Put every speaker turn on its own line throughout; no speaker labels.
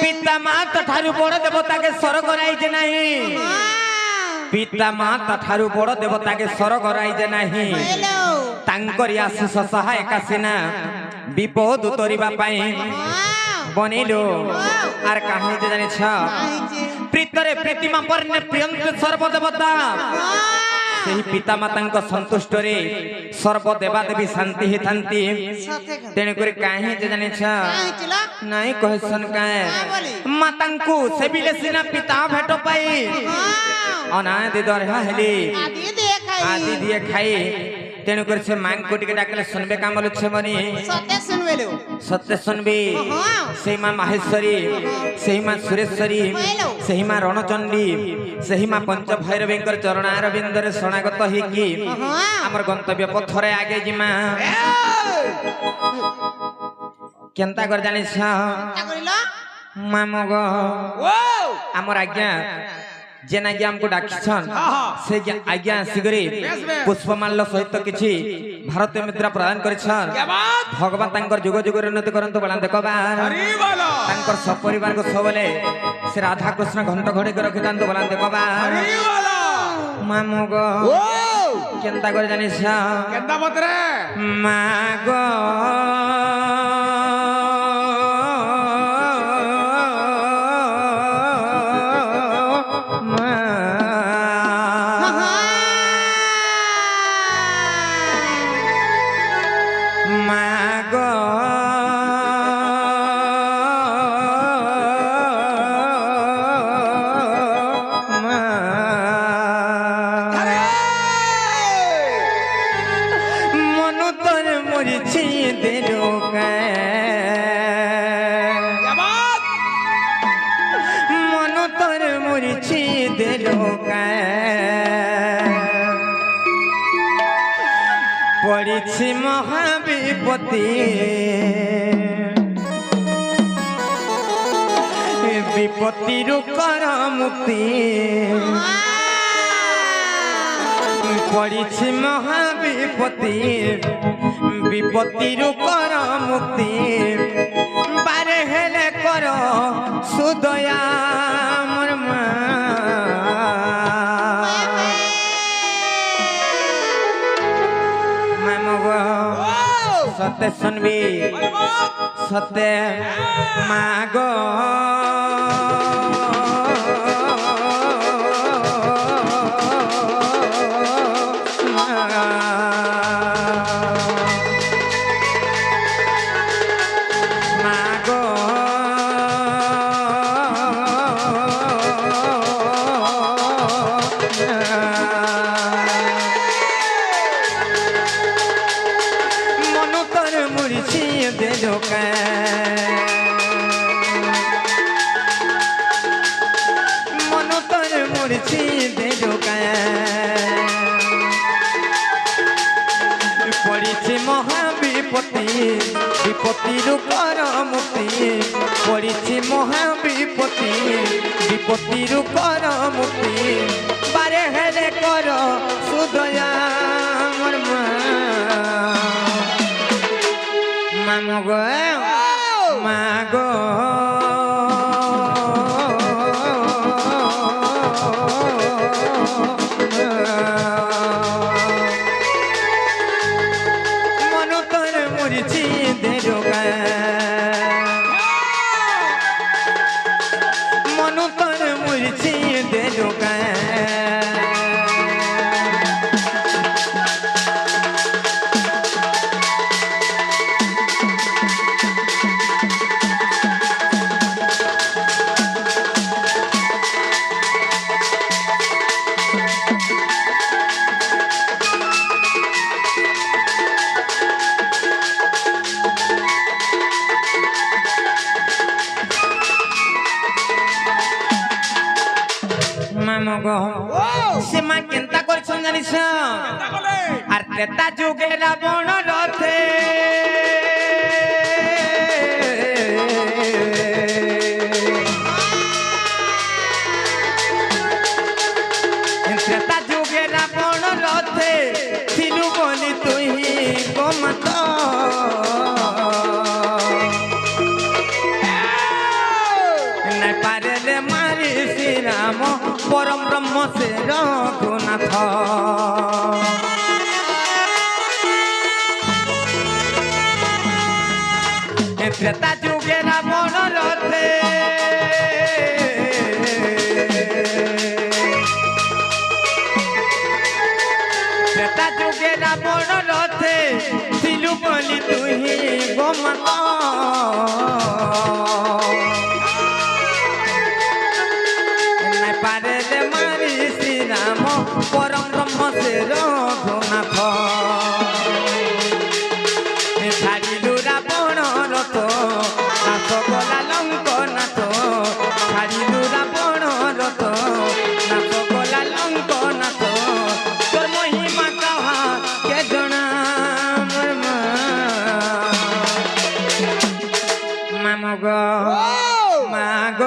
पिता माता ठारू बड़ देवता के स्वर्ग राइजे नहीं पिता माता ठारू बड़ देवता के स्वर्ग राइजे नहीं तांकरी आशीष सहायक सिना विपद उतरिबा पाई बनिलो आर कहीं जे जानि छ प्रीतरे प्रीतिमा परने प्रियंत सर्वदेवता सही पिता माता संतुष्ट रे सर्व देवा देवी शांति ही थांती तेने करी काहे जे जानि छ नहीं कहसन काहे माता को सेबिले सिना पिता भेट पाई अनादि दरहा हेली आदि दिए खाई तेणु कर से मांग को टिके डाकले सुनबे काम लुछे बनी सत्य सुनबे सेही मां माहेश्वरी सेही मां सुरेश्वरी सेही मां रणचंडी सेही मां पंच भैरवींकर चरणार बिंदरे शरणागत हेकी हमर गंतव्य पथरे आगे जिमा केनता कर जानि छ मामग हमर आज्ञा जेना आज्ञा हमको डाकिछन से आज्ञा सिगरी पुष्पमाल्य सहित किछि भारतीय मुद्रा प्रदान करिछन भगवान तांकर जुग जुग उन्नति करंतु बला देखबा तांकर सब परिवार को सबले से राधा कृष्ण घंट घड़ी के रखितांतु बला देखबा मामग केनता कर जानि छ केनता मतरे मागो पड़ी महाविपत्ति विपत्ति रुकर मुक्ति पड़ी महाविपत्ति विपत्ति रुकर मुक्ति बारे हेले कर सुदया मर्मा सत्य सुनबी सत्य मागो विपत्ति रुकर मुक्ति पड़ी महाविपत्ति विपत्ति रुकर मुक्ति बारे हेले कर सुदया मर्मा मामगो मागो से मां केनता करछन जानिस आर त्रेता जुगे रावण रथे त्रेता जुगे रावण रथे थिलु बोली तुही गोमत নাই পারেলে মারি শ্রীরাম পরম ব্রহ্ম সে রঘুনাথ ত্রেতা যুগে রাবণ রথে ত্রেতা যুগে রাবণ রথে ছিলু বলি তুই গোমাত নাই পারেলে মারি শ্রীরাম পরম ব্রহ্ম সে রঘুনাথ ছাড়িলু রাবণ রথ নাথ গলা লঙ্কনাথ ছাড়িলু রাবণ রথ নাথ গলা লঙ্কনাথ তোর মহিমা কাহা কে জনা মামগ মাগ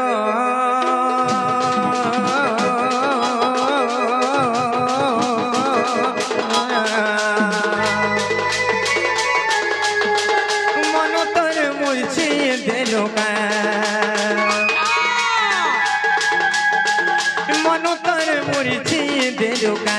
মনতর মুড়ছি দেলুকা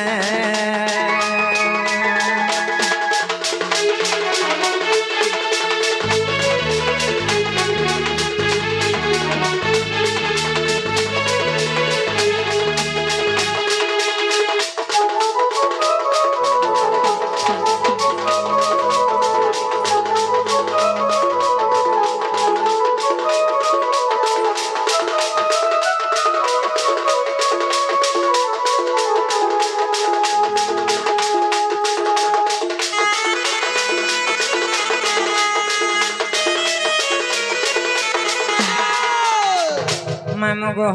মামগো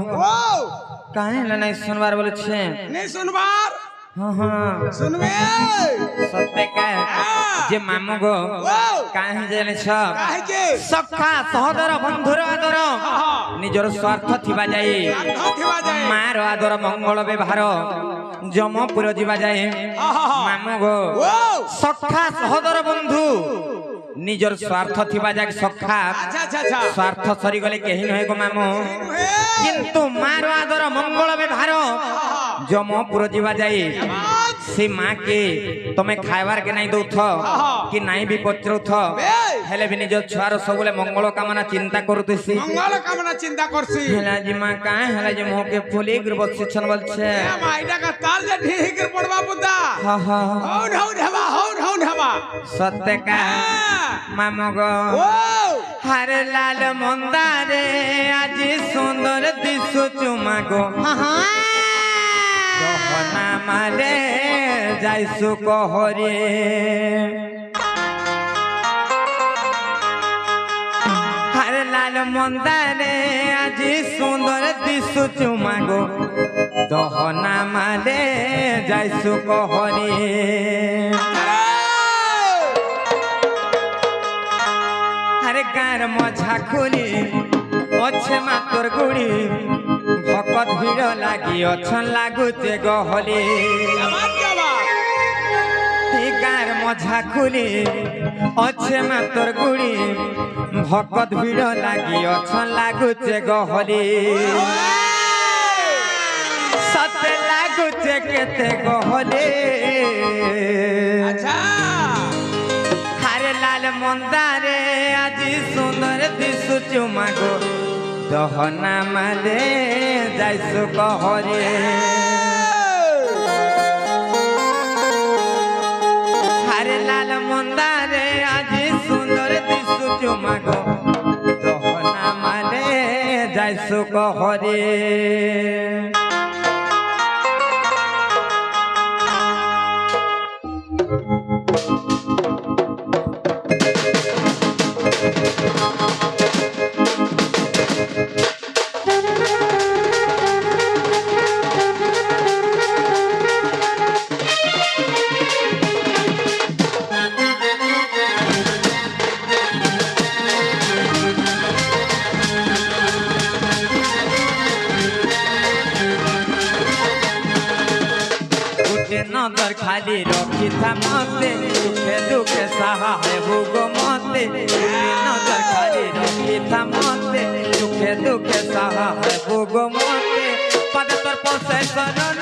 কাहे ला नहीं सुनवार बोले छे
नहीं सुनवार
हां
सुनबे
सत्य का जे मामगो काहे जने छ
काहे के
सखा सहोदर बंधुर आदर निजर स्वार्थ थिबा जाई मार आदर मंगल व्यवहार जमपुर जीवा जाए मामगो सखा सहोदर बंधु निजर स्वार्थ थिबा जाक सखा स्वार्थ सरी गले केहि नहे गो मामो किंतु मार आदर मंगल व्यवहार जमपुर जीवा जाए से माँ के तमे खाइबार के नहीं दौथ कि नहीं भी पचरौथ हेले भी निज छुआर सबले मंगल कामना चिंता करतेसी
मंगल कामना चिंता करसी
हेला जी माँ काहे हेला जी मोह के फुली गिर बसिछन बोलछे
ए माइडा का ताल जे ढेही गिर पड़बा बुद्धा
हां हां
हौ ढवा
सत्य का मामगो हरे लाल मंदारे आज सुंदर दिसु चुमागो कहना मारे जाइसु कहरे हरे लाल मंदारे आज सुंदर दिसु चुमागो दहना मारे जाइसु कहरे हरे गार मझा खुली अच्छे मातर गुड़ी भकत भीड़ लागी अछन लागुचे गहली गार मझा खुली अच्छे मातर गुड़ी भकत भीड़ लागी अछन लागुचे गहली सते लागुचे केते गहली हरे लाल मंदारे आज सुंदर दिसु चुमागो दहना माले जाइसु कहरे हरे लाल मंदारे आज सुंदर दिसु चुमागो दहना माले जाइसु कहरे नजर खाली रखी था मते दुखे दुखे सहाय भोग मते नजर खाली रखी था मते दुखे দুঃখে সাহা বুগো মতে পাদে তোর পৌঁছে শরণ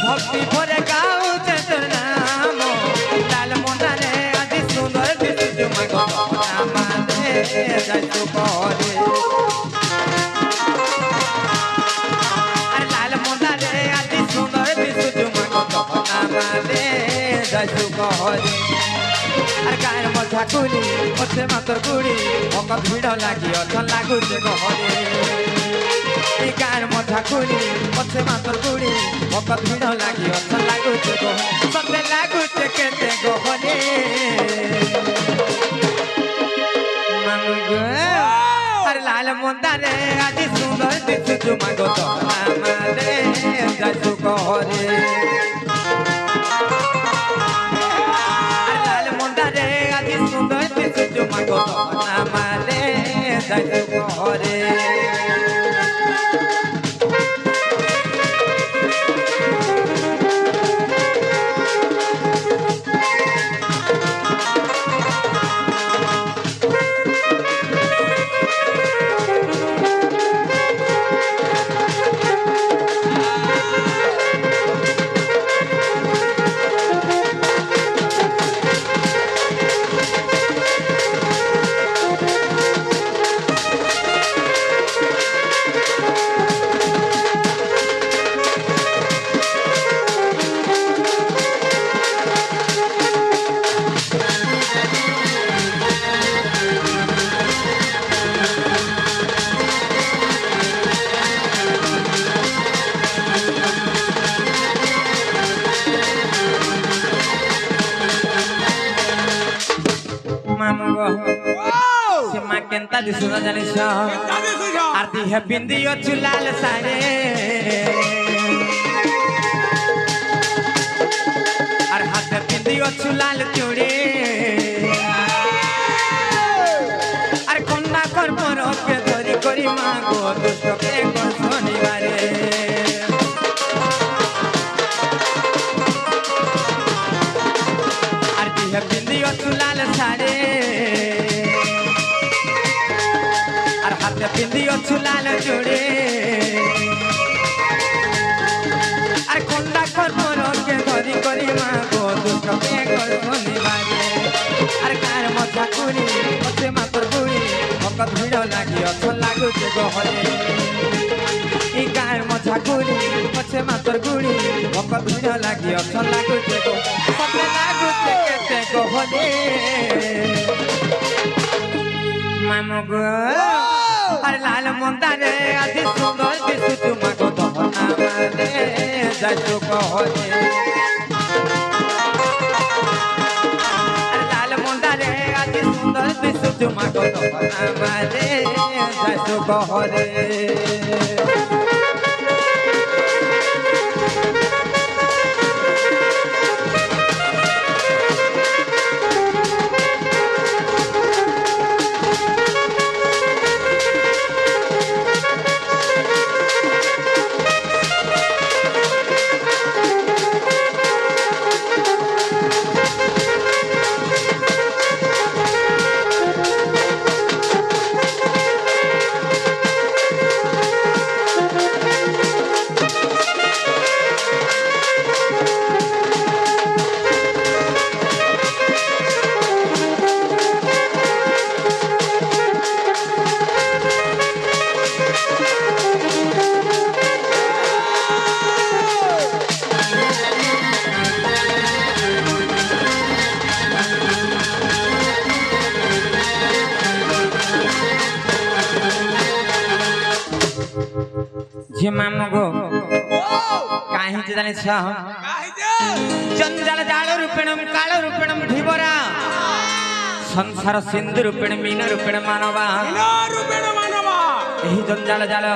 ভক্তি ভরে গাউছে তোর নাম লাল মন্দারে আজ সুন্দর দিশু মাগো নামালে যাইতু করে আর লাল মন্দারে আজ সুন্দর দিশু মাগো নামালে যাইতু করে আর গায়ের মধ্যা কুলি পথে মাতর কুড়ি ভকত ভিড় লাগি অথন লাগুছে গহরে এই গায়ের মধ্যা কুলি পথে মাতর কুড়ি ভকত ভিড় লাগি অথন লাগুছে গহরে সতে লাগুছে কেতে গহরে আর লাল মন্দারে আজি সুন্দর দিশু তুমাগো তো আমারে যাইতু গহরে সুন্দর দিশু তুমাগো নামালে যাইতু ঘরে কেনতা দিশু না জানিস আর দিহে বিন্দিও চুলাল সারে আর হাতে বিন্দিও চুলাল চুড়ি আর কন্যা কর্মরকে ধরি করি মাগো দুষ্টকে কোন শনিবারে আর দিহে বিন্দিও চুলাল সারে হাতে পিন্দিও চুলাল জুড়ে আর কন্যা কর্মরকে ধরি করি মাগো দুষ্টকে কোন শনিবারে আর কার মজা করি পথে মাতর বুড়ি ভকত ভিড় লাগি অথন লাগুছে গহরে এই কার মজা করি পথে মাতর গুড়ি ভকত ভিড় লাগি অথন লাগুছে সতে লাগুছে কেতে গহরে মামগো আর লাল মন্দারে আজ সুন্দর দিশু তুমাগো নামালে যাইতু ঘরে আর লাল মন্দারে আজ সুন্দর দিশু তুমাগো নামালে যাইতু ঘরে जे मामगो काहे जाने छ जंजाल जाल रूपेणम काल रूपेणम धिबरा संसार सिंधु रूपेण मीन रूपेण मानवा एही जंजाल जाल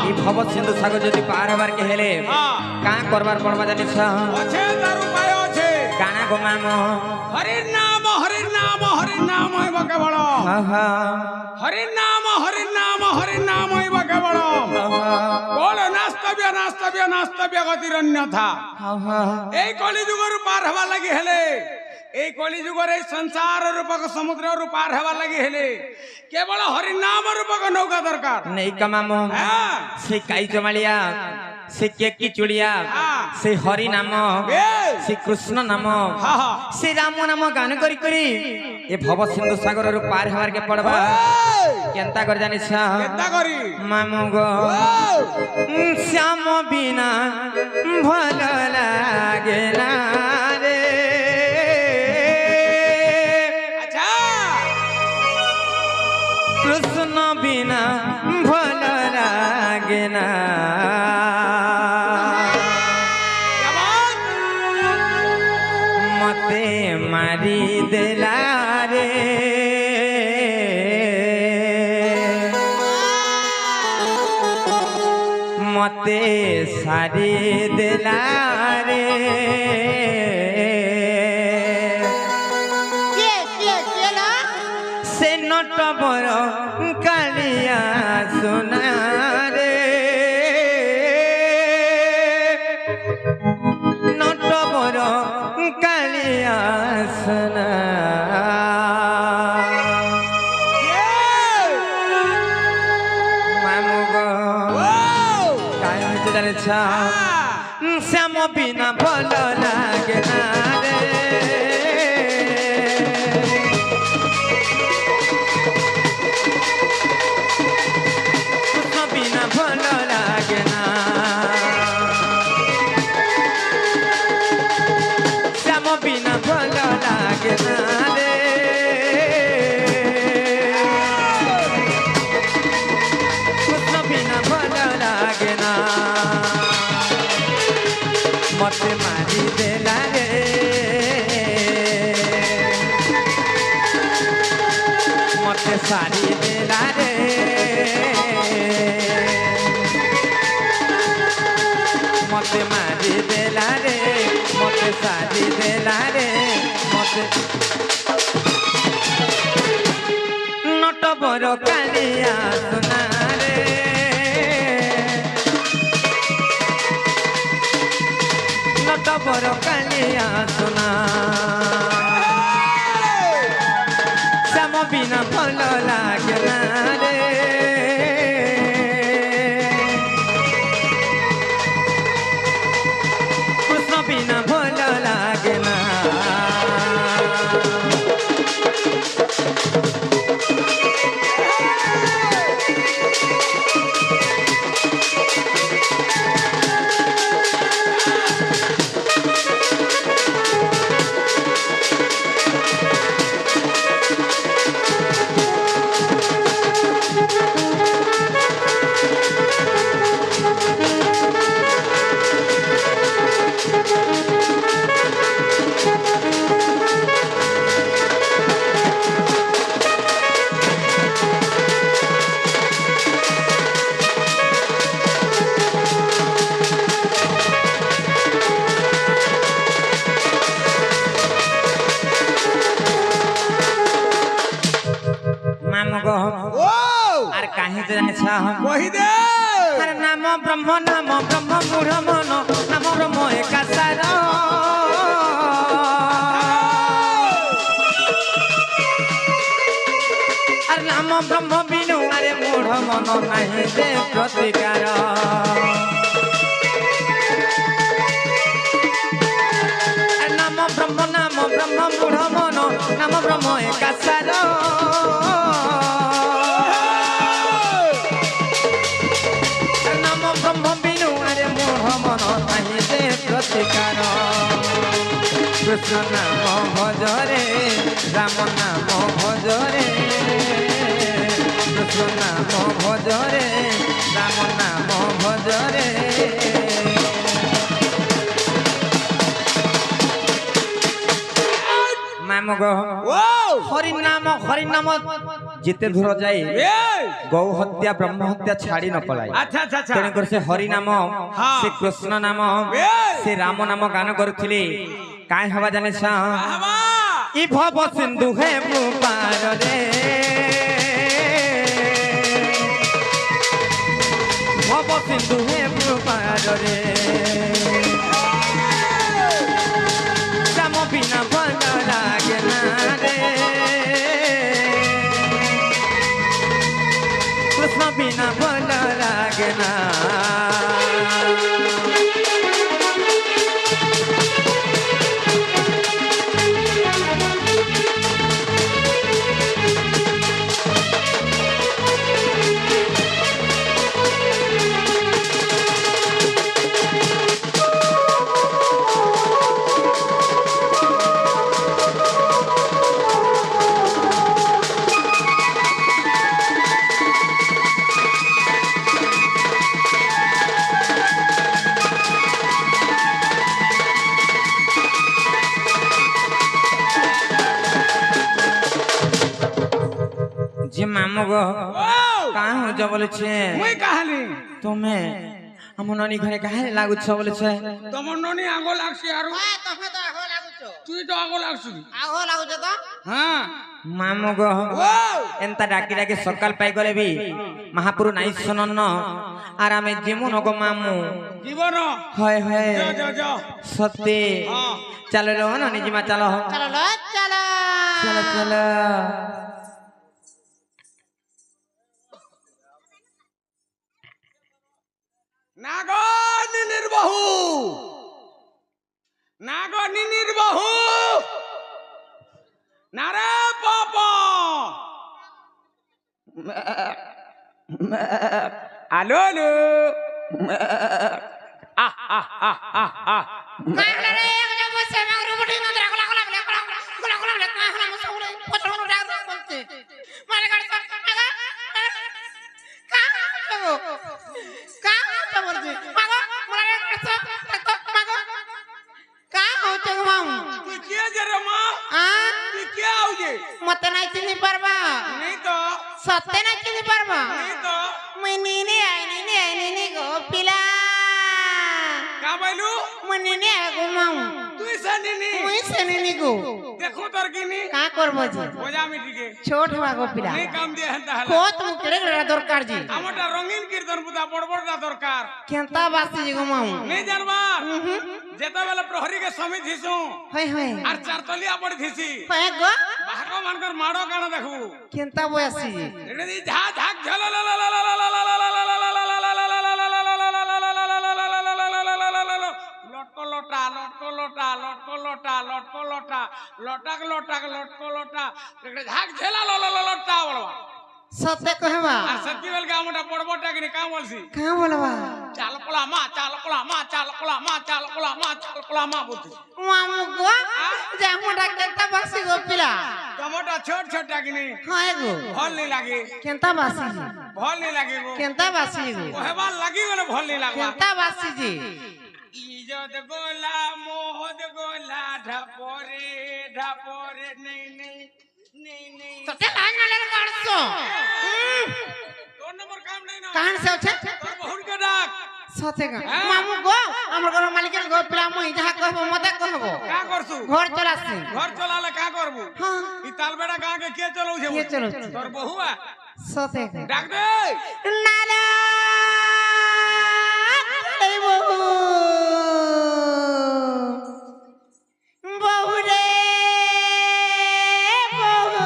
ई भव सिंधु सागर जदि पार हबार के हेले का करबार पड़बा जाने छ
अच्छे दारू पाय अच्छे
गाना गो माम
हरि नाम होइबा केवल हरि नाम होइबा केवल बोल नास्तव्य गतिर अन्यथा এই কলি যুগর পার হবা লাগি হেলে এই কলি যুগরে সংসার রূপক সমুদ্র রূপার হবার লাগি হেলে কেবল হরি নাম রূপক নৌকা দরকার
নেই কামামো
হ্যাঁ
সে কাই জমালিয়া সে কেকি চুড়িয়া সে হরি নাম সে কৃষ্ণ নাম
হা হা
সে রাম নাম গান করি করি এ ভব সিন্ধু সাগর রু পার হবার কে পড়বা কেনতা করে জানিস
কেতা করি
মামু গো শ্যাম বিনা ভাল লাগে না রে
আচ্ছা
কৃষ্ণ বিনা ভাল লাগে না মতে মারি দেলা রে মতে সারি দেলা রে সে নট বড় কালিয়া সোনা রে নট বড় কালিয়া সোনা মামু গো কাই হইতে জানিছ শ্যাম বিনা ভাল লাগে না রে কৃষ্ণ বিনা ভাল লাগে না শ্যাম বিনা ভাল লাগে না রে কৃষ্ণ বিনা ভাল লাগে না মতে মারি দেলা রে মতে সারি দেলা রে মতে মারি দেলা রে মতে সারি দেলা রে মতে নট বড় কালিয়া সোনা রে নট বড় কালিয়া সোনা শ্যাম বিনা ভাল লাগে না রে কৃষ্ণ বিনা ভাল লাগে না মামু গো
ও
আর কাহি জানিছ
কহি দে
আর নাম ব্রহ্ম মূঢ় মন নাম ব্রহ্ম একাসার আর নাম ব্রহ্ম বিনু আরে মূঢ় মন নাহি যে প্রতিকার আর নাম ব্রহ্ম মূঢ় মন নাম ব্রহ্ম একাসার নাম ব্রহ্ম বিনু আরে মূঢ় মন নাহি যে প্রতিকার কৃষ্ণ নাম ভজরে রাম নাম ভজরে কৃষ্ণ নাম ভজরে রাম নাম ভজরে মামু গো হরি নাম যেতে দূর যাই গৌ হত্যা ব্রহ্ম হত্যা ছাড়ি ন পলাই
আচ্ছা আচ্ছা আচ্ছা
তেণু করে সে হরি নাম
হ্যাঁ।
সে কৃষ্ণ নাম সে রাম নাম গান করুଥିଲେ কাই হবা জানিছ
বাবা
ই ভব সিন্ধু হে পার রে ভব সিন্ধু হে পার রে রাম বিনা ভাল লাগে না ভালো লাগে না যে মামু গো কাহ হচ্ছে বলেছে
মুই কাহানি
তুমি আমার ননি ঘরে কাহে লাগুছ বলেছে
তোমার ননি আগো লাগছে আর
তুমি তো আগো লাগুছ
তুই তো আগো লাগছিস
আগো লাগুছ তো
হ্যাঁ
মামু গো এন্তা ডাকি ডাকি সকাল পাই গলে বি মহাপুরু নাই শুনন আর আমি যেমন গো মামু
জীবন
হয় হয়
যা যা যা
সত্যি
হ্যাঁ
চলো লো ননি জিমা চলো
চলো লো চলো
চলো চলো
নাগনিনীর বহু নাগনিনীর বহু নারে পাপ আলো আলো আহ আহ আহ আহ আহ
কাহলা রে গজা বসে মাগ রুবটি না দরা গলা গলা গলা গলা গলা কাহলা মসুরে পছল গলা ডাক বলতে মারে গাড়ি আগা কাহ বলতে মাগো মারে কাছে মাগো কাহ হচ্ছে গো মাম
তুই কে যে রে মা
আ
তুই কে আউজে
মতে নাই চিনি পারবা
নেই তো
সত্যি নাই চিনি পারবা
নেই তো
মই নিনি আইনি গো পিলা
কা বাইলু
মনিনি আগো মাম
তুই সানিনি
মুই সেনিনি গো
দেখো তোর কিনি
কা করব জি
মজা মিটিকে
ছোট হওয়া গো পিলা
নেই কাম দিয়ে হেনতা হলা
কত মু কেড়ে কেড়ে দরকার জি
আমারটা রঙিন কীর্তন পুতা বড় বড়টা দরকার
কেনতা বাসি জি গো মাম
নেই জানবার যেতেবেলে প্রহরীকে সমিত হিসু
হয় হয়
আর চারতলিয়া পড়ি থিসি
হয় গো
বাহাক মানকর মাড়ো কানা দেখু
কেনতা বয়াসি জি
এটা দি ঝা ঝাক ঝল লটকো লটা লটকো লটা লটকো লটা লটকো লটা লটাক লটাক লটকো লটা ঝাক ঝেলা লটা বলবা
সত্যি কহবা
আর সত্যি বেলকে আমরা পড়বটা কিনে কাম বলছি
কা বলবা
চাল কোলা মা চাল কোলা মা চাল কোলা মা চাল কোলা মা চাল কোলা মা বলছি
মামু গো যে মোটা কেনতা বাসি গো পিলা
টমেটো ছোট ছোট কিনে
হয় গো
ভাল নি লাগে
কেনতা বাসি জি
ভাল নি লাগে গো
কেনতা বাসি গো
ওহেবার লাগি গলে ভাল নি লাগবা
কেনতা বাসি জি
ইজত গোলা মোহদ গোলা ঢাপরে নেই নেই নেই নেই
তোতে লাইন নালে গাড়ছো
তোর নম্বর কাম নাই না
কাহন সে আছে
তোর বহুরকে ডাক
সতে গা মামু গো আমার ঘর মালিকের গো পিলা মই যাহা কহব মতে কহব
কা করছু
ঘর চলাছি
ঘর চলালে কা করবু
হ্যাঁ
ই তালবেড়া গাকে কে চলাউছে
কে চলাউছে?
তোর বহুয়া
সতে গা
ডাক দে
নালা এই বহু বহু রে বহু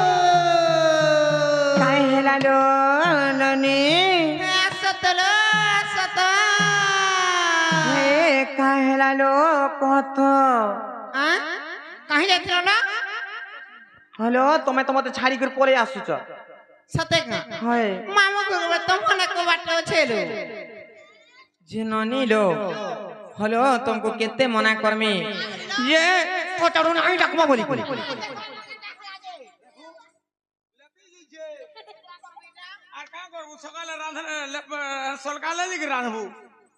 কাই হেলালো ননি
সতলো সত
হে কাই হেলালো কত
কাহি যাইছিল না
হলো তুমি তোমাতে ছাড়ি করে পরে আসুছ
সতে গা
হয়
মামু গো তোমনে কো বাটো ছেলো
যে ননি লো হলো तुमको কেতে মনা করমি যে পটাড়ু নাই ডাকবা বলি
আর কা করবু সকালে রাঁধনে সকালে দিকে রাঁধবু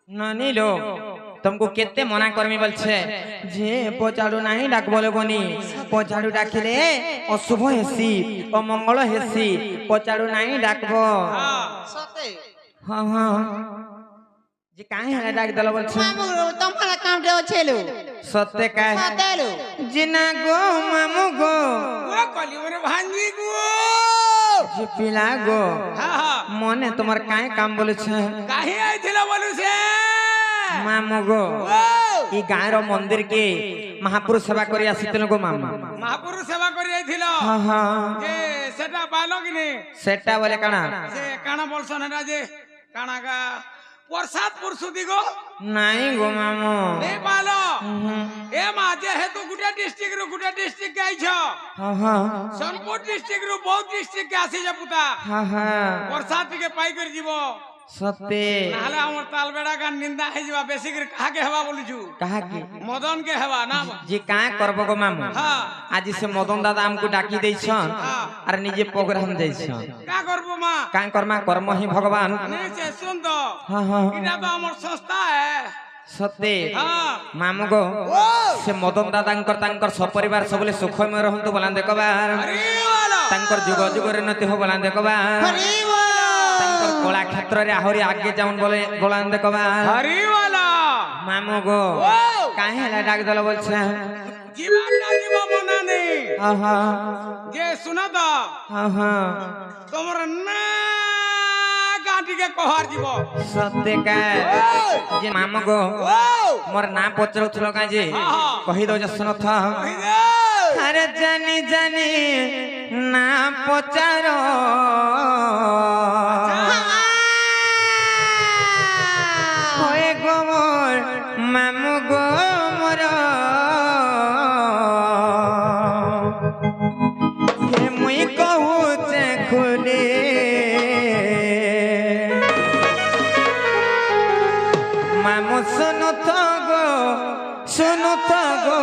ননি লো तुमको কেতে মনা করমি বলছে যে পচাড়ু নাই ডাক বলে বনি পচাড়ু ডাকিলে অশুভ হেসি অমঙ্গল হেসি পচাড়ু নাই ডাকবো
সতে
হ্যাঁ হ্যাঁ যে কাই হেলা ডাক দল বলছে
মামু তোমনে কামটে ছেলো
সত্যি কাই
সতেলো
জিনা গো মামু গো
ও কলি ওরে ভাঙ্গি গো
যে পিলা গো
হ্যাঁ
মনে তোমার কাই কাম বলেছে
কাহি আইছিল বলুছে
মামু গো এই গাঁর মন্দির কে মহাপুরুষ সেবা করে আসিছিল গো মামা
মহাপুরুষ সেবা করে আইছিল
হ্যাঁ হ্যাঁ
যে সেটা পাইলো কিনে
সেটা বলে কানা
সে কানা বলছন এটা যে কানাগা প্রসাদ পরশুদি গো
নাই গো মামু
নেই পালো এ মা যেহেতু গোটে ডিস্ট্রিক্ট আইছ সোনপুর ডিস্ট্রিক্ট রু বহুত ডিস্ট্রিক্ট আসি যে পুতা প্রসাদ টিকে পাই করে যাব
সত্যি
নাহলে আমার তাল বেড়া গান নিন্দা হয়ে যাবা বেশি করে কাহাকে হেবা বলিছু
কাহাকে
মদন কে হেবা না
যে কাঁ করব গো মামু
হ্যাঁ
আজি সে মদন দাদা আমকু ডাকি দেইছন আর নিজে প্রোগ্রাম দেইছন
কা করব মা
কাঁ করমা কর্ম হি ভগবান
নিচে শুন তো
হ্যাঁ
এটা তো আমার সংস্থা
সত্যি
হ্যাঁ
মামু গো সে মদন দাদাঙ্কর তাঙ্কর সপরিবার সবলে সুখময় রহন্তু বলান দেখবার
হরি বলো
তাঙ্কর যুগ যুগরে নতি হো বলান দেখবার
হরি বল
তাঙ্কর কলা ক্ষেত্রে আহরি আগে যাউন বলে বলান দেখবার
হরি বলো
মামু গো কাহে হেলা ডাক দল বলছে
জীবনটা জীব মনা নেই
আহা
যে শুনা তো
আহা
তোমার না গাঁটিকে কহার জীব
সত্যি কা যে মামু গো মোর না পচরুছিল কাজে কহি দও যে শুনথ আরে জানি জানি না পচারো হয়ে গো মোর মামু গো মোর হে মুই কহুছে খুলে মামু শুনু তো গো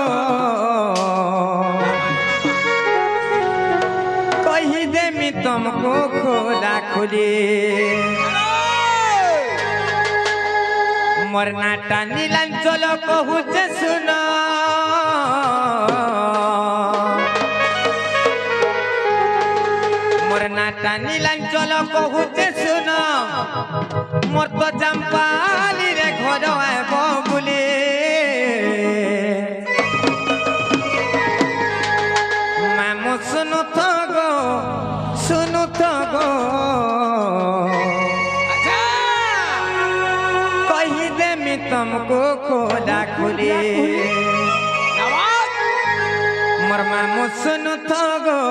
কহি দেমি তুমको খোলা খুলি মোর নাটা নীলাঞ্চল কহুছে শুন মোর নাটা নীলাঞ্চল কহুছে শুন মোর তো চম্পালি রে ঘর আইব বুলি মামু শুনু তো গো কহি দেমি তুমको খোলা খুলি মোর মামু শুনু তো গো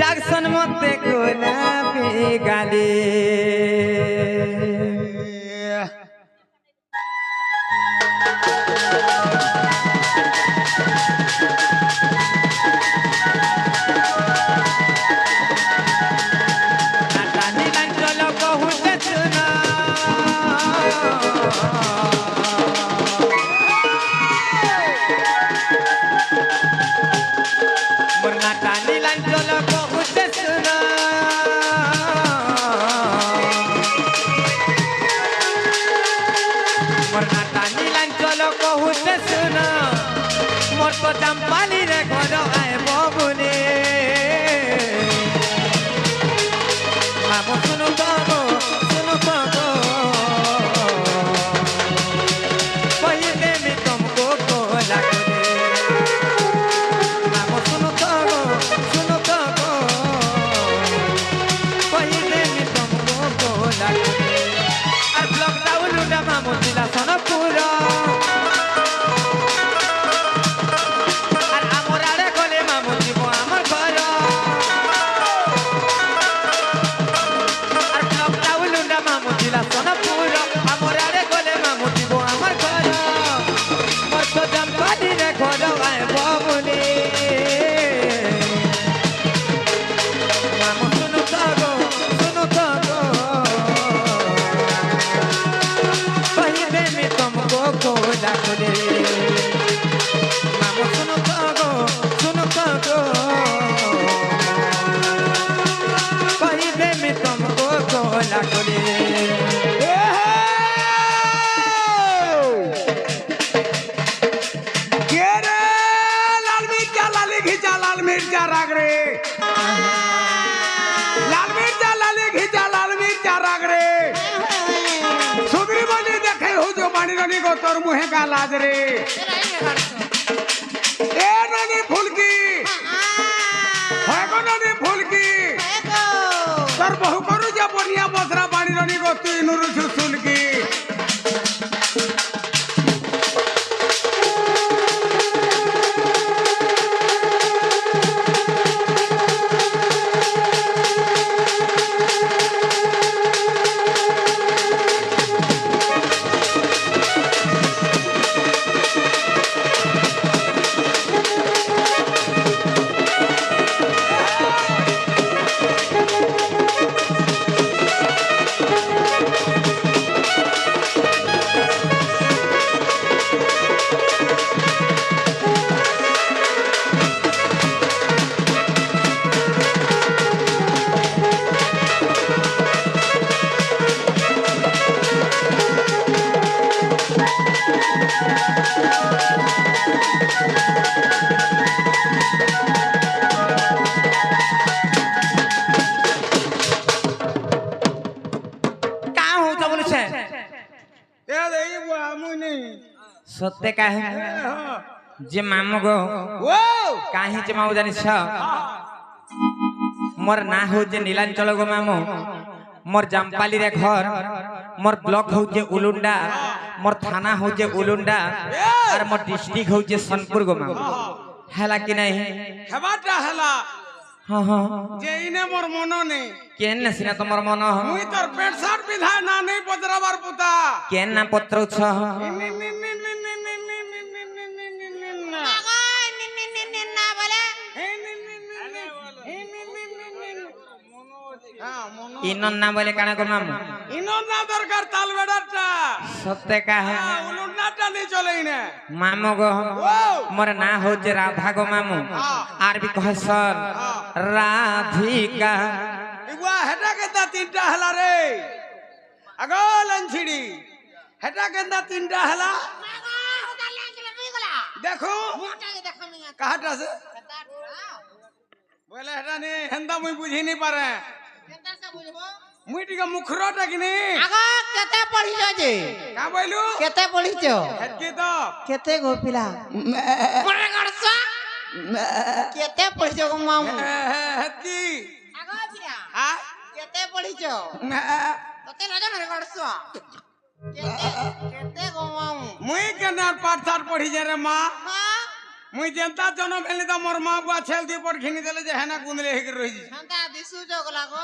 ডাকসন মতে গোলাপি গালি মোর তো চম্পালি রে ঘর আইব বলে মামু শুনু তো গো কহি দেমি তুমको খোলা খুলি মামু শুনু তো গো কহি দেমি তুমको খোলা খুলি আর লকডাউন উঠা মামু দিলা সোনপুর
তোর মুহে কা লাজ রে এ ননি ফুলকি হয় গো ননি ফুলকি তোর বহু করু যে বনিয়া বসরা বাড়ি ননি গো তুই নুরু সুলকি
सत्य का है जे मामू गो
ओ
काहे जे मामू जानिस मोर ना हो जे नीलांचल गो मामू मोर जामपाली रे घर मोर ब्लॉक हो जे उलुंडा मोर थाना हो जे उलुंडा और मोर डिस्ट्रिक्ट हो जे सोनपुर गो मामू हैला कि नहीं
हेबाटा हला
हां हां
जे इने मोर मनो ने
केन न सिना तमर मन
मुई तोर पेट साट विधा ना नहीं पदराबार पुता
केन ना पत्र छ इनन ना बोले काना को मामू
इनन ना दरकार ताल बेडाटा
सत्य का है
उलुंडाटा नहीं चले इने
मामू गो मोर ना हो जे राधा गो मामू आर भी कहे सर राधिका
इगुआ हेटा केता तीनटा हला रे अगो लंछिड़ी हेटा केता तीनटा हला देखो कहाटा से बोले हेटा ने हेंदा मुई बुझी नहीं पारे मुई टिका मुखरोटा कि नहीं
आगा केते पढिछ जे
का बोलू
केते पढिछ
हेतकी तो
केते गोपिला मरे गडस केते पढिछ गो मामू
हेतकी
आगा पिया
आ
केते पढिछ तते नजर रे गडस केते गो मामू
मुई केना पाठ साठ पढ़ी जे रे मां
हां
मुई जनता जन भेली त मोर मां बुआ छेल दी पर खिनी देले जे हेना गुंदले हेक रही जी
हंता दिसु जगला गो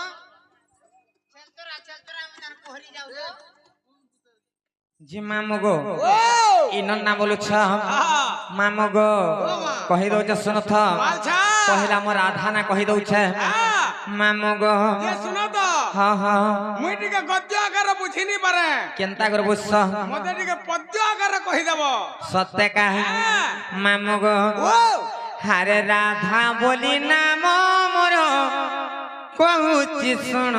चल तोरा में जान कोहरी जाऊ जो
जी मामू गो
ओ
इनन ना बोलु छ मामू गो कहि दो जे सुन थ
अच्छा
पहला मोर आधा ना कहि दउ छे मामू गो
ये सुनो तो
हां हां
मुई टिका गद्य आकार बुझी नहीं पारे
केनता कर बुझस
मते टिका पद्य आकार कहि देबो
सत्य का है मामू गो
ओ
हरे राधा बोली नाम मोर कहूची सुन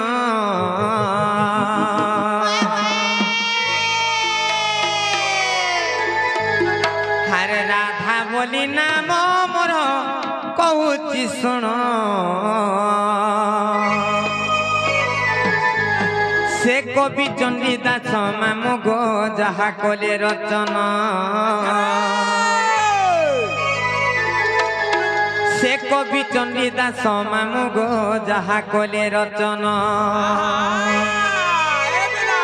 हरे राधा बोली नाम मोर कहूची सुन से कवि चंडीदास मामू गो जहा कले रचना से कवि चंडीदास मामू गो जहा कले रचना
ए बिना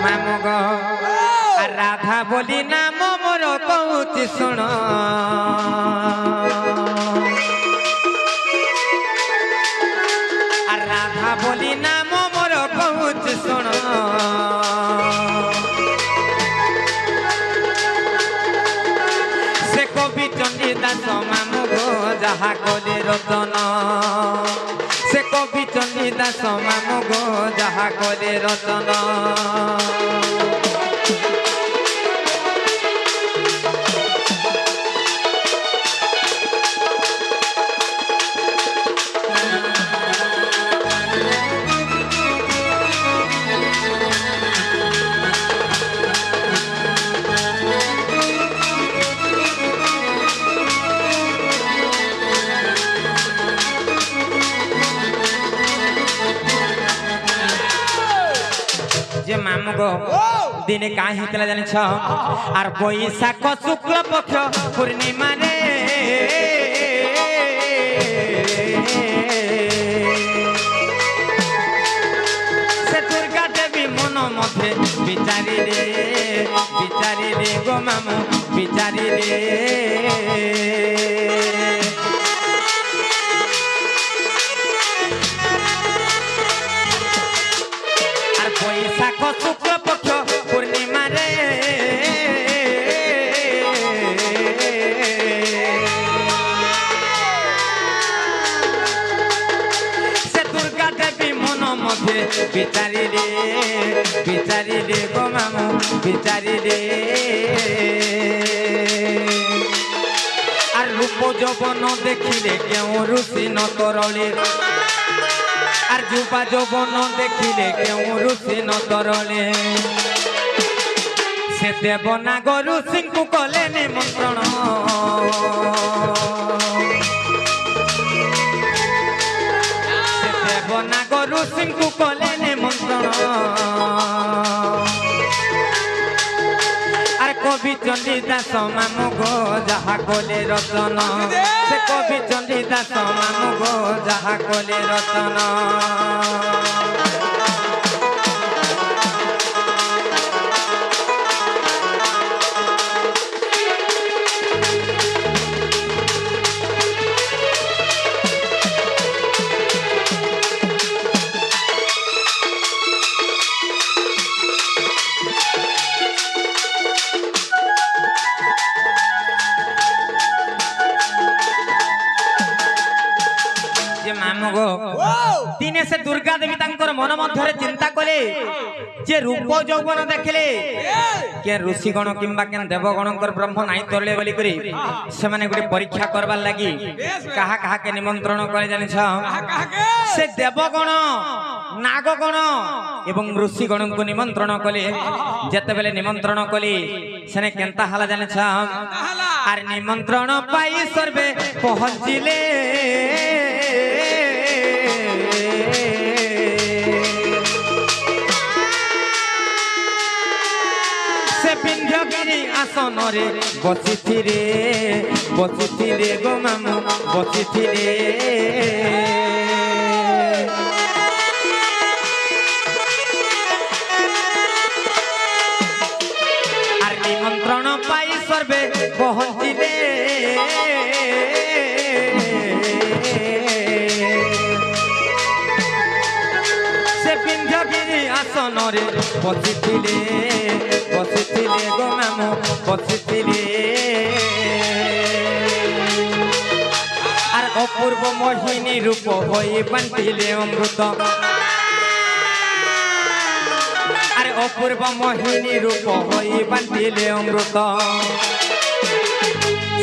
मामू गो राधा बोली नाम मोर कहूची सुन राधा बोली नाम मोर कहूची सुन से कवि चंडीदास मामू गो जहा कले रचना से कवि चंडीदास मामू गो जहा कले रचना जे मामू गो दिने काहे केला जानि छ आर बैशाख शुक्ल पक्ष पूर्णिमा रे से दुर्गा देवी मन मध्य बिचारी रे गो मामू बिचारी रे बैशाख शुक्ल पक्ष पूर्णिमा रे से दुर्गा देवी मन मध्य बिचारी रे गो मामू बिचारी रे আর রূপ যৌবন দেখিলে কেউ রুচি ন তরলে আর যুবা যৌবন দেখিলে কেউ রুচি ন তরলে সে দেবনাগর ঋষিଙ୍କୁ কলে নিমন্ত্রণ সে দেবনাগর ঋষিଙ୍କୁ কলে নিমন্ত্রণ আর চণ্ডী দাস মামু গো যাহা কলে রতন সে কবি চণ্ডী দাস মামু গো যাহা কলে রতন দিনে সে দুর্গা দেবী তাঙ্কর মন মধ্যে চিন্তা কলে যে রূপ যৌবন দেখলে কে ঋষিগণ কিংবা কেন দেবগণঙ্কর ব্রহ্ম নাই তরলে বলি করি সেমানে গোটে পরীক্ষা করবার লাগি কাহা কাহাকে নিমন্ত্রণ করে জানিছ সে দেবগণ নাগগণ এবং ঋষিগণଙ୍କୁ নিমন্ত্রণ কলে যেতেবেলে নিমন্ত্রণ কলি সেনে কেনতা হালা জানিছ আর নিমন্ত্রণ পাই সর্বে পৌঁছিলে সে বিন্ধ্যগিরি আসনরে বসিথিরে বসিথিরে গো মামু বসিথিরে আর নিমন্ত্রণ পাই সর্বে পৌঁছিলে সে বিন্ধ্যগিরি আসনরে বসিথিলে বসিথিলে গো মামু বসিথিলে আর অপূর্ব মোহিনী রূপ হই বান্টিলে অমৃত আর অপূর্ব মোহিনী রূপ হই বান্টিলে অমৃত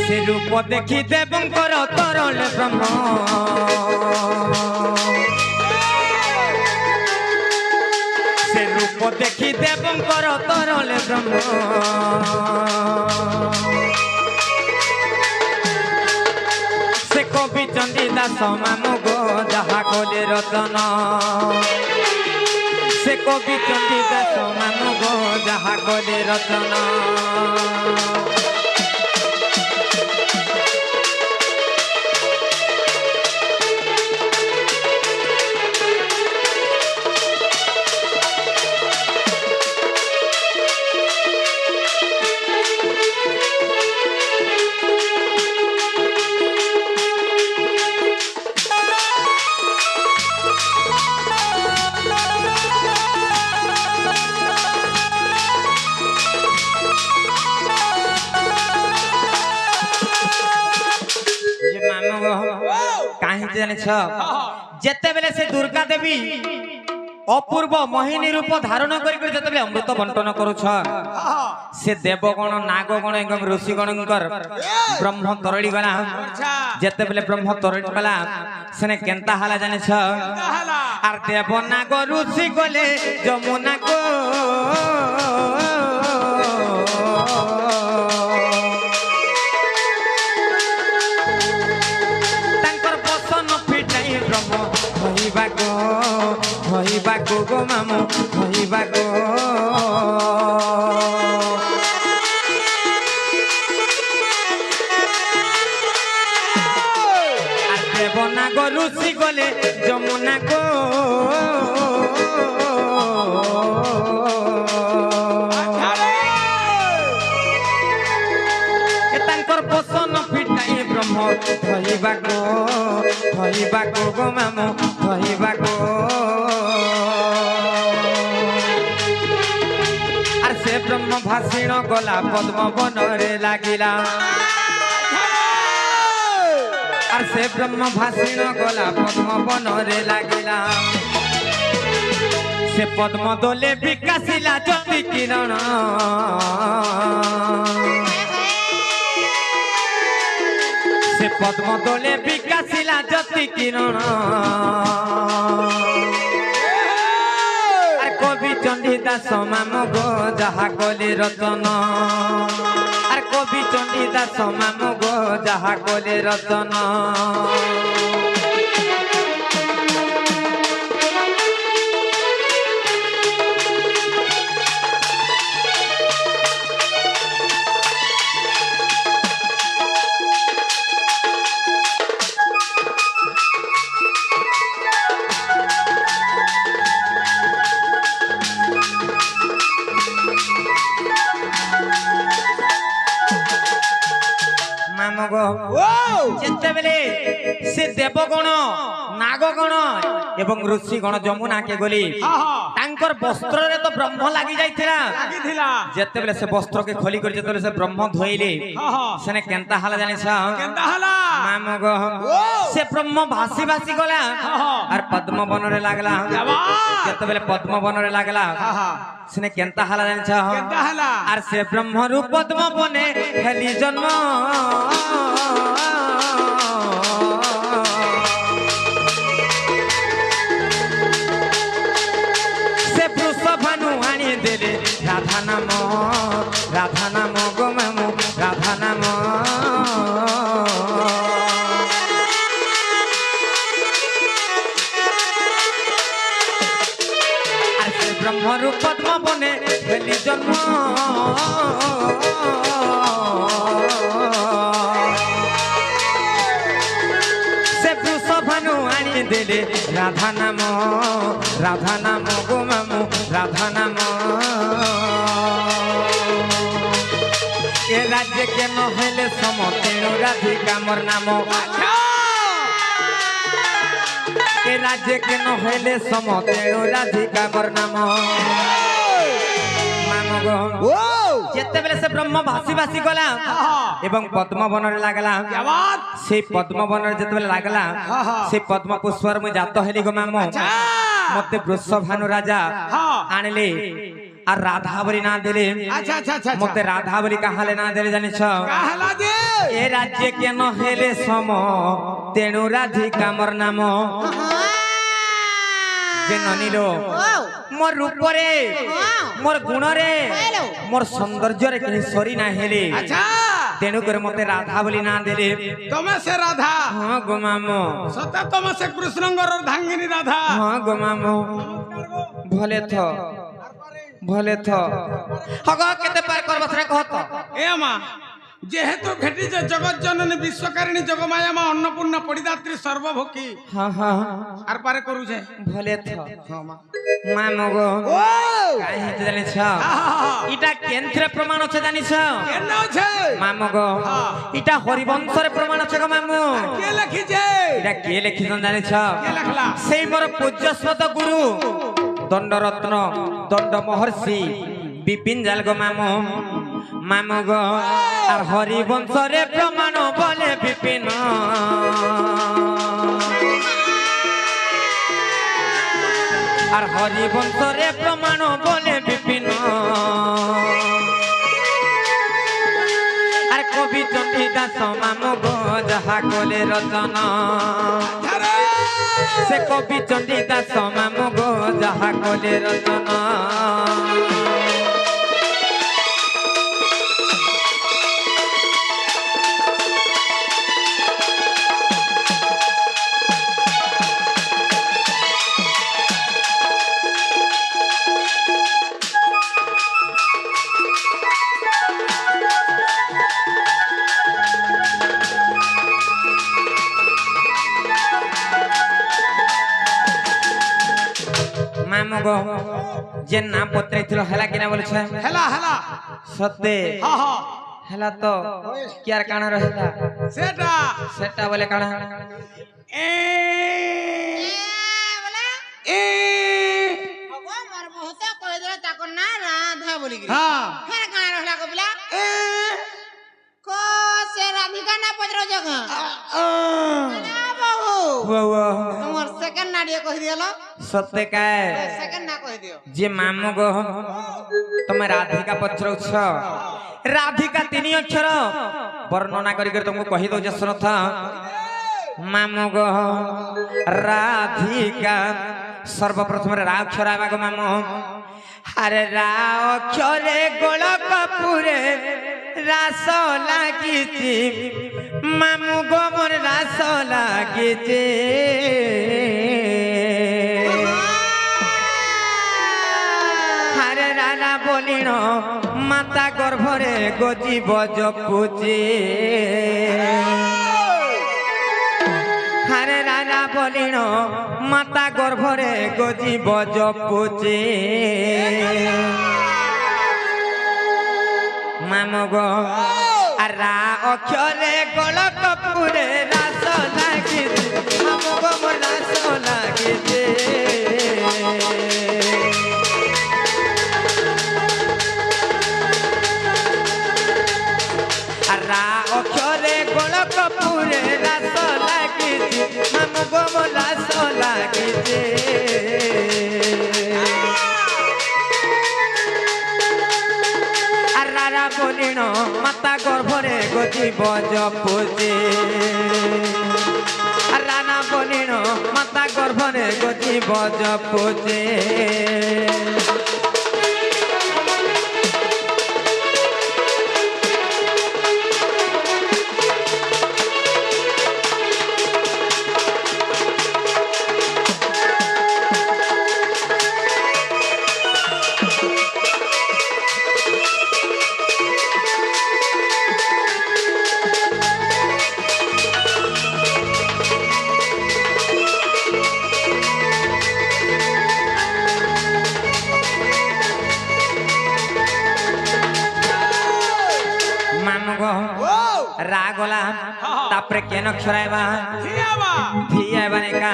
সে রূপ দেখি দেবঙ্কর তরল ব্রহ্ম সে রূপ দেখি দেবঙ্কর তরলে ব্রহ্ম সে কবি চণ্ডী দাস মামু গো যাহা কলে রতন সে কবি চণ্ডী দাস মামু গো যাহা কলে রতন যেতেবেলে সে দুর্গা দেবী অপূর্ব মোহিনী রূপ ধারণ করি যেতেবেলে অমৃত বন্টন করুছ সে দেবগণ নাগগণ এবং ঋষিগণঙ্কর ব্রহ্ম তরଳି গলা যেতেবেলে ব্রহ্ম তরଳି গলা সেনে কেনতা হালা জানিছ আর দেব নাগ ঋষি গলে যমুনা গো হইবাগো গো মামু হইবাগো আর দেবনা গো ঋষি গলে যমুনা গো তাঙ্কর বসন ফিটাই ব্রহ্ম হইবাগো হইবাগো গো মামু হইবাগো আর সে ব্রহ্ম ভাষিণ গলা পদ্ম বনরে লাগিলা আর সে ব্রহ্ম ভাষিণ গলা পদ্ম বনরে লাগিলা সে পদ্ম দোলে বিকাশিলা জ্যোতি কিরণ সে পদ্ম দোলে বিকাশিলা জ্যোতি কিরণ আর কবি চণ্ডী দাস মামু গো যাহা কলে রতন আর কবি চণ্ডী দাস মামু গো যাহা কলে রতন ଯେତେବେଳେ ସେ ଦେବଗଣ ନାଗଗଣ ଏବଂ ଋଷିଗଣ ଯମୁନାକେ ଗଲି ତାଙ୍କର ବସ୍ତ୍ରରେ ତ ବ୍ରହ୍ମ ଲାଗି ଯାଇଥିଲା
ଲାଗିଥିଲା
ଯେତେବେଳେ ସେ ବସ୍ତ୍ରକେ ଖୋଲି କରି ଯେତେବେଳେ ସେ ବ୍ରହ୍ମ ଧୋଇଲେ ସେନେ କେନ୍ତା ହେଲା ଜାଣିଛ
କେନ୍ତା ହେଲା
ମାମଗ ସେ ବ୍ରହ୍ମ ଭାସି ଭାସି ଗଲା আর পদ্মবନରେ লাগলা যেতবেলে পদ্মবନରେ লাগলা সেনে কেন্তা হালা জানিছ
কেন্তা ହେଲା
আর সে ব্রহ্মরূপ পদ্মবনে হেলি জন্ম সে বৃষভানু আনি দেলে রাধা নাম গো মামু রাধা নাম ব্রহ্মরূপ পদ্মবনে হেলি জন্ম সে বৃষভানু আনি দেলে রাধা নাম গো মামু রাধা নাম এ রাজ্যে কেন হইলে সম তেণু রাধিকা মোর নাম এ রাজ্যে কেন হইলে সম তেণু রাধিকা মোর নাম যেতেবেলে সে ব্রহ্ম ভাসি ভাসি গলা এবং পদ্মবନରେ লাগলা সেই পদ্মবନରେ যেতেবেলে লাগলা সেই পদ্ম পুষ্পর মু জাত হেলি গো মামু মতে বৃষভানু রাজা আনলে আর রাধা বলি না দিলে মতে রাধা বলি কাহালে না দিলে জানিছ এ রাজ্যে কেন হেলে সম তেণু রাধিকা মোর নাম যে ননিল মোর রূপরে মোর গুণরে মোর সৌন্দর্যরে কেহি সরি না হেলে তেণু করে মতে রাধা বলি না দেলে
তুমি সে রাধা
হ্যাঁ গো মামু
সতা তুমি সে কৃষ্ণঙ্গর ধাঙ্গিনী রাধা
হ্যাঁ গো মামু ভলে থ হগ কেতে পার করব সেটা কহত
এ মা যেহেতু ঘটিছে জগৎ জননী বিশ্বকারিণী জগমায়া মা অন্নপূর্ণা পরিদাত্রী সর্বভোগী
হ্যাঁ হ্যাঁ
আর পারে করুছে
ভলে থ মামু গো কাই হেতে জানিছ ইটা কেন্দ্রে প্রমাণ আছে জানিছ
কেন আছে
মামু গো ইটা হরিবংশরে প্রমাণ আছে গো মামু
কে লিখিছে
এটা কে লিখিছন জানিছ
কে লেখলা
সেই মোর পূজ্যস্পত গুরু দণ্ডরত্ন দণ্ড মহর্ষি বিপিন জাল গো মামু গো আর হরিবংশরে প্রমাণ বলে বিপিন আর হরিবংশরে প্রমাণ বলে বিপিন আর কবি চণ্ডীদাস মামু গো যাহা কলে রচনা সে কবি চণ্ডীদাস মামু গো যাহা কলে রচনা মামু গো যে নাম পত্রাইছিল হেলা কিনা বলছে
হেলা হেলা
সত্যি
হ্যাঁ হ্যাঁ
হেলা তো কি আর কানা রহিলা
সেটা
সেটা বলে কানা
এ
বলা
এ
হগো মোর বহুতে কই দিলে তাকর না রাধা বলি গরি
হ্যাঁ
ফের কানা রহলা কবিলা
এ
কো সে রাধিকা না পত্র জগ না বাবু তোমার সেকেন্ড না দিয়ে কই দিলো
সত্যি কায়
সেকেন্ড না কই দিও
যে মামু গো তুমি রাধিকা পত্রউছ রাধিকা তিনি অক্ষর বর্ণনা করি করে তোমাকে কহি দઉં শ্রদ্ধা মামু গো রাধিকা সর্বপ্রথমে রা অক্ষর আইবা গো মামু আরে রা অক্ষরে গোলক পুরে রাস লাগিছি মামু গো মোর রাস লাগিছি হারে রানা বলিণ মাতা গর্ভরে গজিব জপুচি হারে রানা বলিণ মাতা গর্ভরে গজিব জপুচি মামু গো আর রা অক্ষরে গোলক পুরে জপুচে রানা বনিন মাতা গর্ভরে গজিব জপুচে রাগলা তারপরে কেন অক্ষরাইবা ধিয়াবানিকা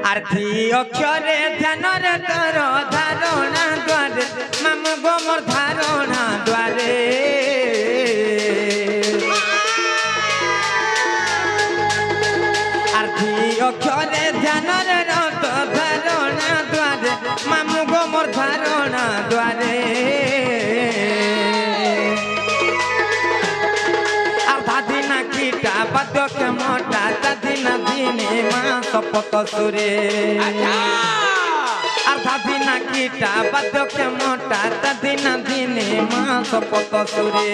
আর ধি অক্ষরে ধ্যানরে তোর ধারণা দ্বারে মামু গো মোর ধারণা দ্বারে আর ধি অক্ষরে ধ্যানরে রত ধারণা দ্বারে মামু গো মোর ধারণা দ্বারে বাদ্যকে মোটা দাদিনা দিনে মা শপথ সুরে আর দাদিনা কিটা বাদ্যকে মোটা দাদিনা দিনে মা শপথ সুরে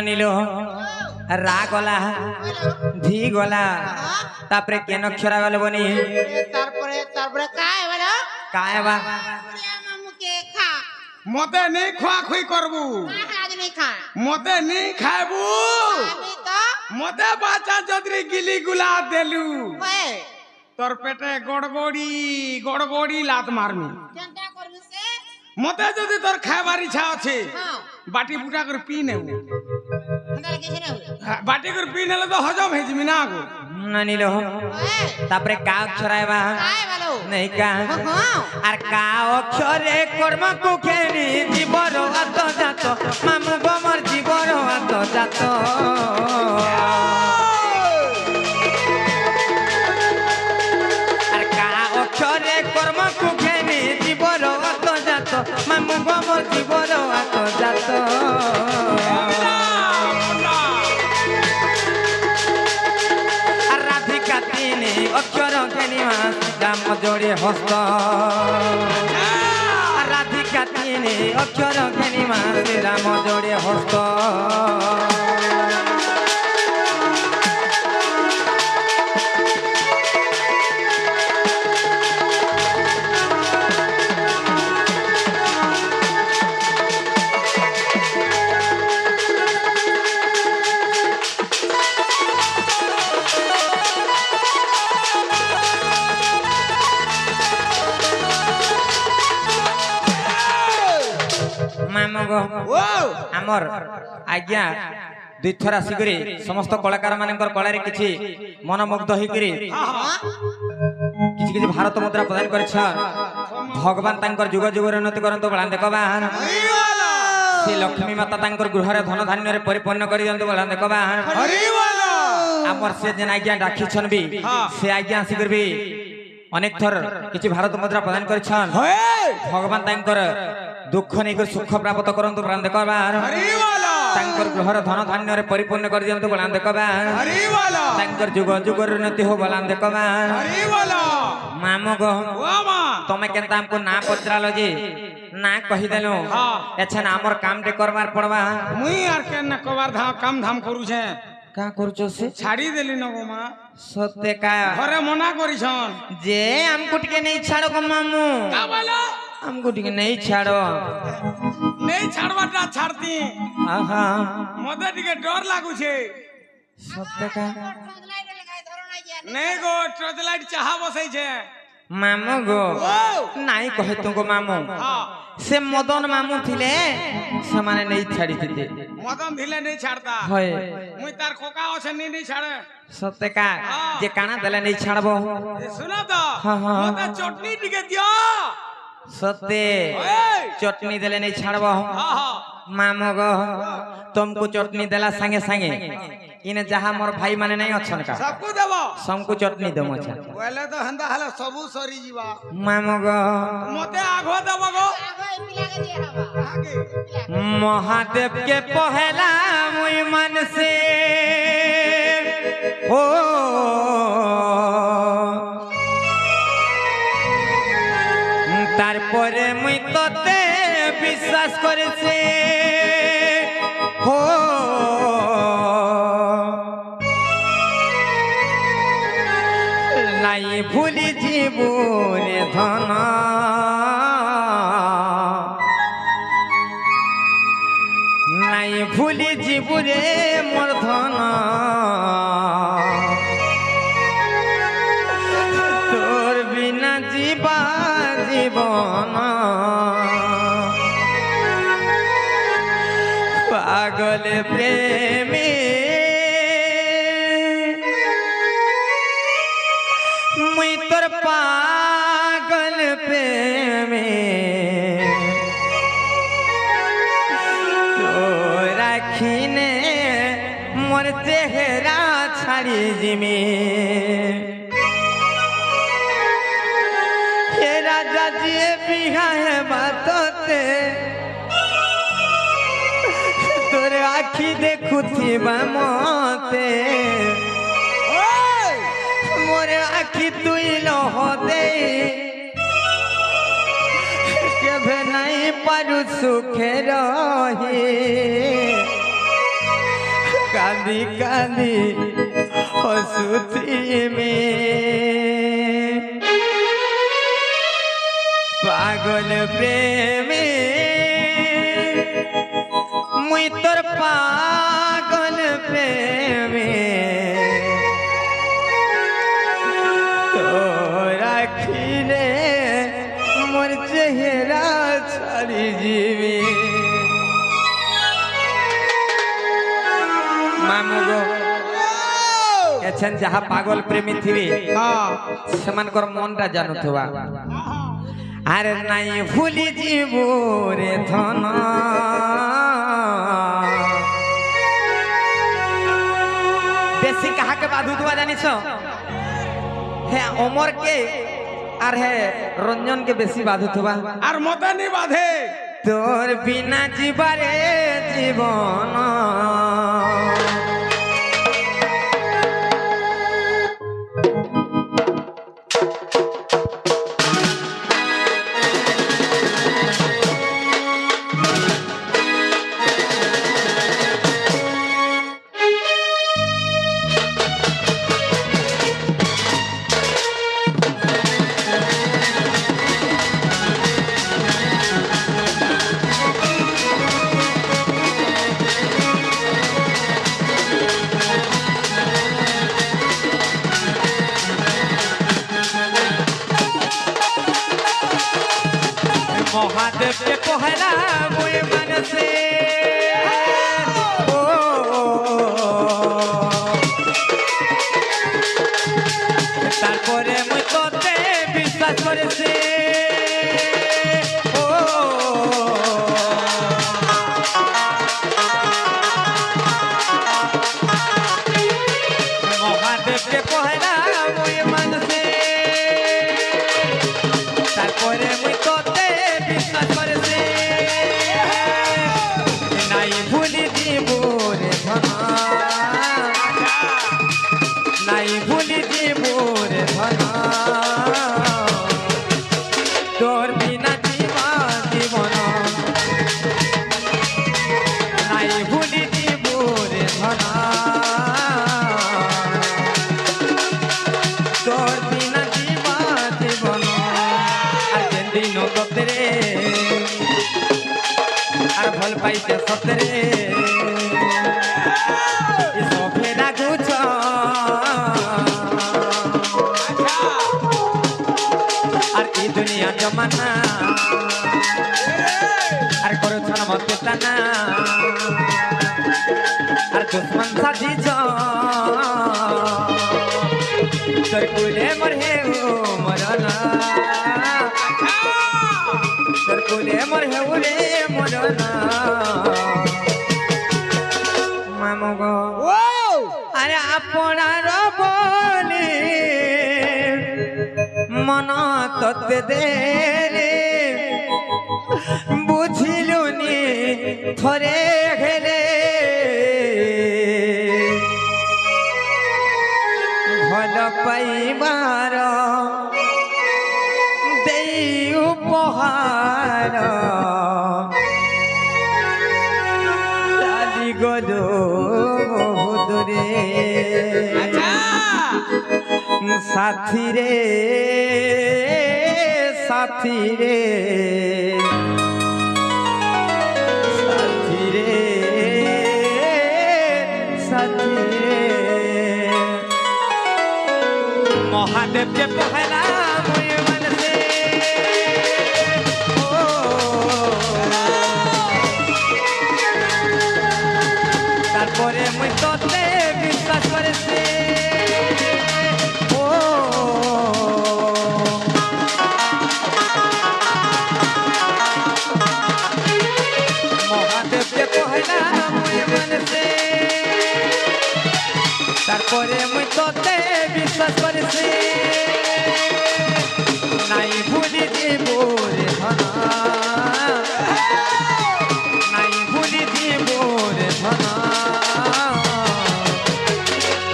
নিল রা গলা ধি গলা তারপরে কেন অক্ষরা গেল বনি
তারপরে কায় বলো
কায় বা
মামুকে খা
মতে নেই খোয়া খুই করবু
আজ নেই খা
মতে নেই খাইবু
আমি তো
মতে বাচ্চা যদি গিলি গুলা দেলু
ওই
তোর পেটে গড়গড়ি লাত মারমি
চিন্তা করবি সে
মতে যদি তোর খাইবার ইচ্ছা আছে
হ্যাঁ
বাটি বুটা করে পি নেব
তাহলে কিছু না
বাটি করে পি নেলে তো হজম হয়ে যাবি না গো
না নিল
ওই
তারপরে কা অক্ষরাইবা
কায় বলো
নেই কা
হ্যাঁ
আর কা অক্ষরে কর্ম কুখেরি জীবর আত জাত মামু গমর জীবর আত জাত আর কা অক্ষরে কর্ম কুখেরি জীবর আত জাত মামু গমর জীবর আত জাত আর রাধিকা তিনি অক্ষর ঘেনিমা দাম জোড়ে হস্ত রাধিকা তিনি অক্ষর ঘেনিমা রাম জোড়ে হস্ত আমার আজ্ঞা দুইথর আসিকি সমস্ত কলাকার মানকর কলারে কিছু মনোমুগ্ধ হইকি কিছু কিছু ভারত মুদ্রা প্রদান করেছেন ভগবান তাঙ্কর যুগ যুগর উন্নতি করন্তু বলা দেখবান শ্রী লক্ষ্মী মাতা তাঙ্কর গৃহরে ধন ধান্যরে পরিপূর্ণ করে দিয়ন্তু বলা দেখবান আমার সে যেন আজ্ঞা ডাকিছন বি সে আজ্ঞা আসিকি বি অনেক থর কিছু ভারত মুদ্রা প্রদান করেছেন ভগবান তাঙ্কর দুঃখ নেই সুখ প্রাপ্ত করন্তু বলা দেখবান তাঙ্কর গৃহর ধন ধান্যরে পরিপূর্ণ করে দিয়ন্তু বলা দেখবান তাঙ্কর যুগ যুগর উন্নতি হো বলা দেখবান মামু গো তুমি কেন আমকো না পচরালো যে না কহিদেলু এছন আমর কামটে করবার পড়বা
মুই আর কেন না কবার কাম ধাম করুছে
কা করছো সে
ছাড়ি দেলি না গো মা
সত্যি কা
ঘরে মনা করিছন
যে আমকো টিকে নেই ছাড়ো গো মামু
কা বলো
আমকো টিকে নেই ছাড়ো
নেই ছাড়বাটা ছাড়তি
আহা
মতে টিকে ডর লাগুছে
সত্যি কা
নেই গো টর্চ লাইট চাহা বসাইছে
ମାମୁ ଗୋ
ଓ
ନାଇଁ କହେ ତୁମକୁ ମାମୁ
ହଁ
ସେ ମଦନ ମାମୁ ଥିଲେ ସେମାନେ ନେଇ ଛାଡ଼ିଥିଲେ
ମଦନ ଥିଲେ ନେଇ ଛାଡତା
ହଏ
ମୁଇଁ ତାର କୋକା ଅଛେ ନେଇ ଛାଡେ
ସତେ କା ଯେ କାଣା ଦେଲେ ନେଇ ଛାଡ଼ବ
ଶୁନ ତ
ହଁ, ହଁ।
ମତେ ଚଟନି ଟିକେ ଦିଅ
ସତେ
ଓଏ
ଚଟନି ଦେଲେ ନେଇ ଛାଡ଼ବ
ହଁ ହଁ
ମାମୁ ଗୋ ତୁମକୁ ଚଟନି ଦେଲା ସାଙ୍ଗେ ସାଙ୍ଗେ ଇନେ ଯାହା ମୋର ଭାଇ ମାନେ ନାଇଁ ଅଛନ୍ କା
सबको देव
ସମକୁ ଚଟନି ଦମ ଅଛି
बोले तो हंदा हले सबू सरी जीवा
ମାମୁ ଗୋ
मते आगो देव गो आगे
महादेव के पहला मुई मन से हो তারপরে মুই তোতে বিশ্বাস করেছে হো নাই ভুলি জীবনে ধন নাই ভুলি জীবনে মোর ধন তোর বিনা জীবা জীবন পাগল প্রেমে মুই তোর পাগল প্রেমে রাখিনে মোর চেহারা ছাড়ি জিমে হে রাজা জিয়ে বিহা হে বাততে তোর আখি দেখুথিবা মতে
ओए
মোর আখি তুই লহ দে কেবে নাই পারু সুখে রহি কাঁদি কাঁদি হসুথি মে পাগল প্রেমে মুই তোর পাগল প্রেমে রাখিলে মোর চেহারা ছাড়ি যাবি মামু গো এছেন যাহা পাগল প্রেমী থিবে
हां
সেমানকর মনটা জানুথবা আরে নাই ভুলি জীব রে ধন বেশি কাহাকে বাধুথবা জানিছ হে অমর কে আর হে রঞ্জন কে বেশি বাধুথবা
আর মতে নি বাধে
তোর বিনা জীবারে জীবন महादेव के पहला मुई मन से ओ তারপরে মুই তোতে বিশ্বাস করেছে ও महादेव के पहला मुई मन से তারপরে মুই তোতে বিশ্বাস করেছে নাই ভুলি দিব রে ধন নাই ভুলি দিব রে ধন তোর বিনা জীবা জীবন নাই ভুলি দিব রে ধন তোর বিনা জীবা জীবন আর যেদিন তোতরে আর ভাল পাইতে সতরে সফে রাখুছ দুনিয়া জমানা আর করো ছাড়া মতে টানা আর দুশ্মন সাজিছ তোর কুলে মোর হেউ মরনা তোর কুলে মোর হেউ রে মরনা মামু গো আরে আপনার বলে মন তত্ত্বে দে রে বুঝিলুনি থরে ঘেরে ভাল পাইবার দেই উপহার চালি গল বহুদূরে সাথী রে সাথী রে সাথী রে সাথী রে মহাদেব কে পহলা মুই মনসে ও তারপরে মুই তোতে বিশ্বাস করেছি তারপরে মুই তোতে বিশ্বাস করেছি নাই ভুলি দিব রে ধনা নাই ভুলি দিব রে ধনা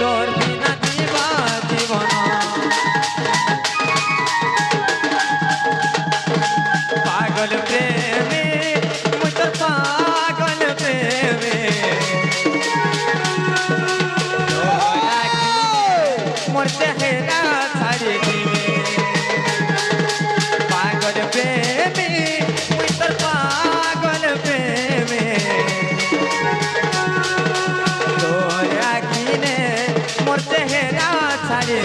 তোর বিনা দিবা জীবন পাগল প্রেমে মুই তোর পাগল প্রেমে মোর চেহারা ছাড়ি দিবে পাগল প্রেমে মুই তোর পাগল প্রেমে তোর আখিনে মোর চেহারা ছাড়ি